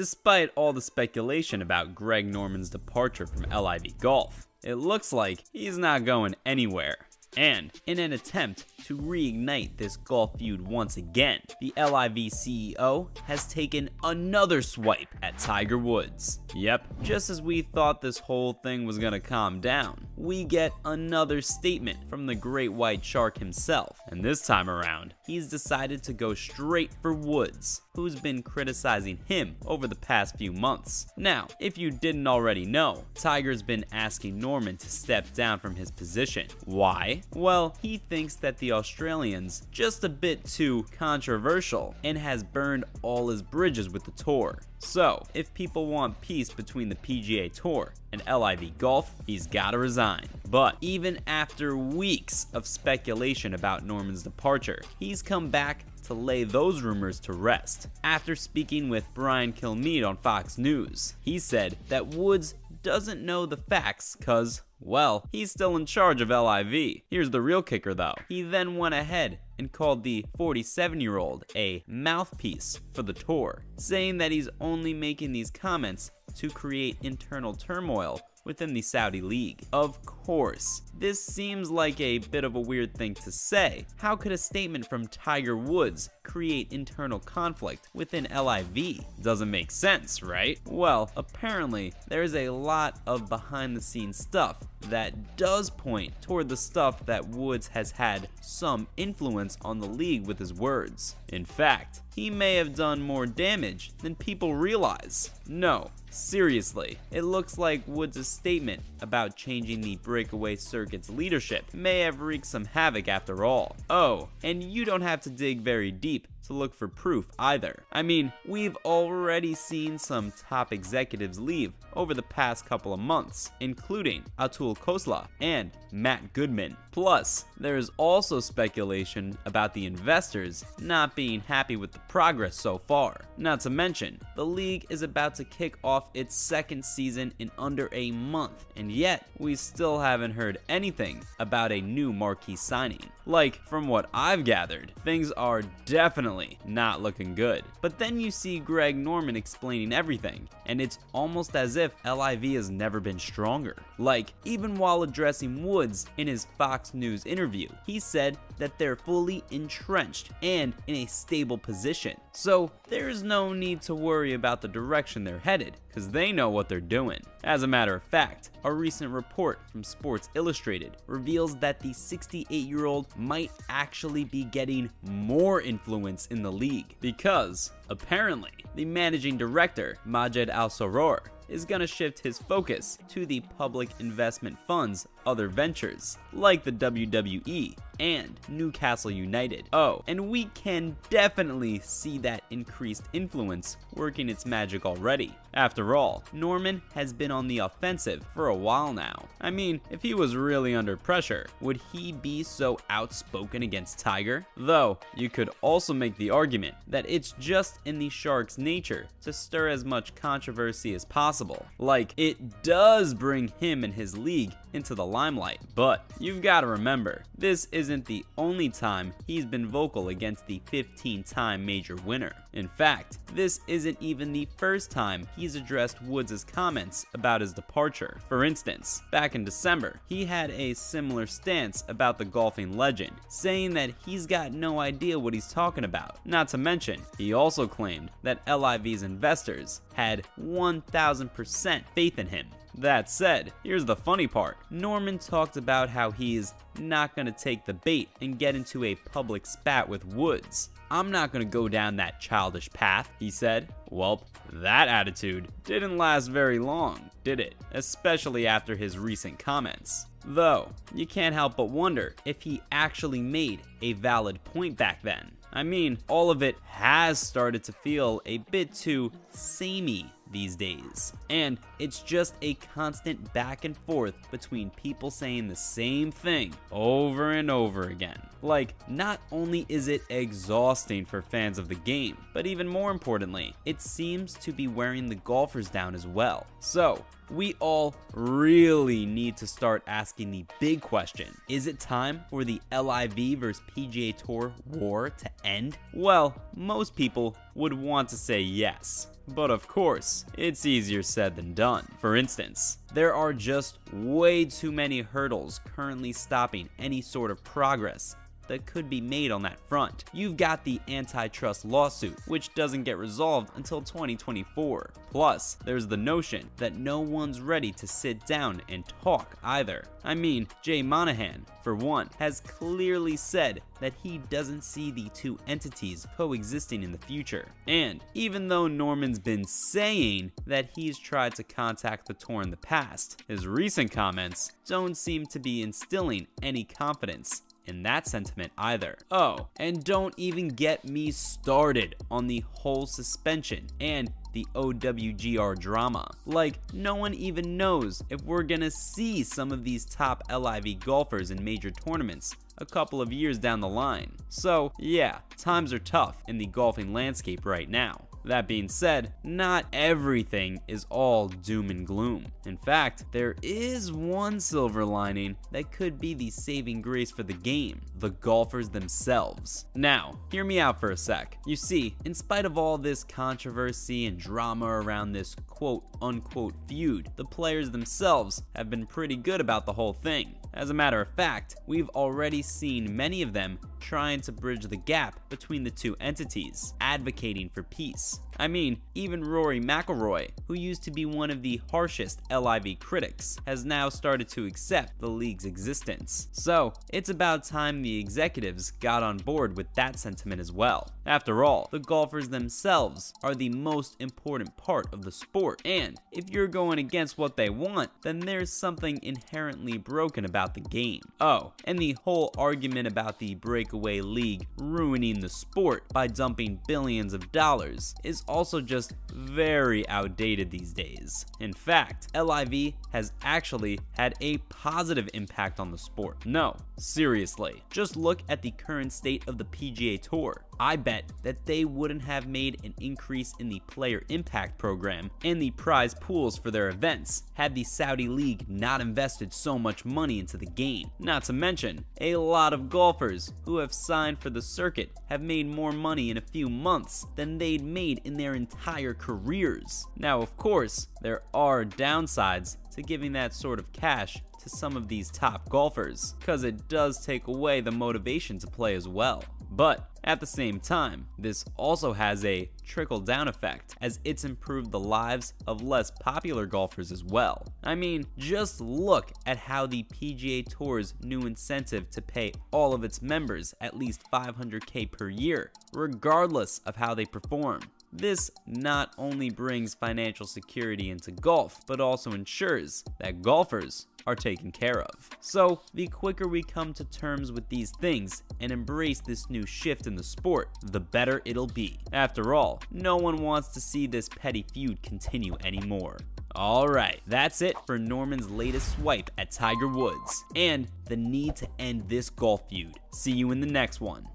Despite all the speculation about Greg Norman's departure from LIV Golf, it looks like he's not going anywhere. And in an attempt to reignite this golf feud once again, the LIV CEO has taken another swipe at Tiger Woods. Yep, just as we thought this whole thing was gonna calm down, we get another statement from the great white shark himself. And this time around, he's decided to go straight for Woods, who's been criticizing him over the past few months. Now, if you didn't already know, Tiger's been asking Norman to step down from his position. Why? Well, he thinks that the Australian's just a bit too controversial and has burned all his bridges with the tour. So, if people want peace between the PGA Tour and LIV Golf, he's gotta resign. But even after weeks of speculation about Norman's departure, he's come back to lay those rumors to rest. After speaking with Brian Kilmeade on Fox News, he said that Woods doesn't know the facts cause, well, he's still in charge of LIV. Here's the real kicker though. He then went ahead and called the 47-year-old a mouthpiece for the tour, saying that he's only making these comments to create internal turmoil within the Saudi League. Of course, this seems like a bit of a weird thing to say. How could a statement from Tiger Woods create internal conflict within LIV? Doesn't make sense, right? Well, apparently, there's a lot of behind-the-scenes stuff that does point toward the stuff that Woods has had some influence on the league with his words. In fact, he may have done more damage than people realize. No, seriously, it looks like Woods' statement about changing the breakaway circuit's leadership may have wreaked some havoc after all. Oh, and you don't have to dig very deep to look for proof either. I mean, we've already seen some top executives leave over the past couple of months, including Atul Khosla and Matt Goodman. Plus, there's also speculation about the investors not being happy with the progress so far. Not to mention, the league is about to kick off its second season in under a month, and yet we still haven't heard anything about a new marquee signing. Like, from what I've gathered, things are definitely not looking good. But then you see Greg Norman explaining everything, and it's almost as if LIV has never been stronger. Like, even while addressing Woods in his Fox News interview, he said that they're fully entrenched and in a stable position. So there's no need to worry about the direction they're headed, because they know what they're doing. As a matter of fact, a recent report from Sports Illustrated reveals that the 68-year-old might actually be getting more influence in the league, because apparently the managing director, Majed Al-Soror, is gonna shift his focus to the public investment fund's other ventures, like the WWE and Newcastle United. Oh, and we can definitely see that increased influence working its magic already. After all, Norman has been on the offensive for a while now. I mean, if he was really under pressure, would he be so outspoken against Tiger? Though, you could also make the argument that it's just in the Sharks' nature to stir as much controversy as possible. Like, it does bring him and his league into the limelight. But you've got to remember, this isn't the only time he's been vocal against the 15-time major winner. In fact, this isn't even the first time he's addressed Woods' comments about his departure. For instance, back in December, he had a similar stance about the golfing legend, saying that he's got no idea what he's talking about. Not to mention, he also claimed that LIV's investors had 1000% faith in him. That said, here's the funny part. Norman talked about how he's not gonna take the bait and get into a public spat with Woods. "I'm not gonna go down that childish path," he said. Well, that attitude didn't last very long, did it? Especially after his recent comments. Though, you can't help but wonder if he actually made a valid point back then. I mean, all of it has started to feel a bit too samey these days. And it's just a constant back and forth between people saying the same thing over and over again. Like, not only is it exhausting for fans of the game, but even more importantly, it seems to be wearing the golfers down as well. So, we all really need to start asking the big question. Is it time for the LIV vs PGA Tour war to end? Well, most people would want to say yes. But of course, it's easier said than done. For instance, there are just way too many hurdles currently stopping any sort of progress that could be made on that front. You've got the antitrust lawsuit, which doesn't get resolved until 2024. Plus, there's the notion that no one's ready to sit down and talk either. I mean, Jay Monahan, for one, has clearly said that he doesn't see the two entities coexisting in the future. And even though Norman's been saying that he's tried to contact the tour in the past, his recent comments don't seem to be instilling any confidence in that sentiment either. Oh, and don't even get me started on the whole suspension and the OWGR drama. Like, no one even knows if we're gonna see some of these top LIV golfers in major tournaments a couple of years down the line. So yeah, times are tough in the golfing landscape right now. That being said, not everything is all doom and gloom. In fact, there is one silver lining that could be the saving grace for the game: the golfers themselves. Now, hear me out for a sec. You see, in spite of all this controversy and drama around this quote-unquote feud, the players themselves have been pretty good about the whole thing. As a matter of fact, we've already seen many of them trying to bridge the gap between the two entities, advocating for peace. I mean, even Rory McIlroy, who used to be one of the harshest LIV critics, has now started to accept the league's existence. So, it's about time the executives got on board with that sentiment as well. After all, the golfers themselves are the most important part of the sport, and if you're going against what they want, then there's something inherently broken about the game. Oh, and the whole argument about the breakaway league ruining the sport by dumping billions of dollars is also just very outdated these days. In fact, LIV has actually had a positive impact on the sport. No, seriously, just look at the current state of the PGA Tour. I bet that they wouldn't have made an increase in the player impact program and the prize pools for their events had the Saudi League not invested so much money into the game. Not to mention, a lot of golfers who have signed for the circuit have made more money in a few months than they'd made in their entire careers. Now, of course, there are downsides to giving that sort of cash to some of these top golfers, because it does take away the motivation to play as well. But at the same time, this also has a trickle-down effect, as it's improved the lives of less popular golfers as well. I mean, just look at how the PGA Tour's new incentive to pay all of its members at least $500K per year, regardless of how they perform. This not only brings financial security into golf, but also ensures that golfers are taken care of. So, the quicker we come to terms with these things and embrace this new shift in the sport, the better it'll be. After all, no one wants to see this petty feud continue anymore. Alright, that's it for Norman's latest swipe at Tiger Woods and the need to end this golf feud. See you in the next one.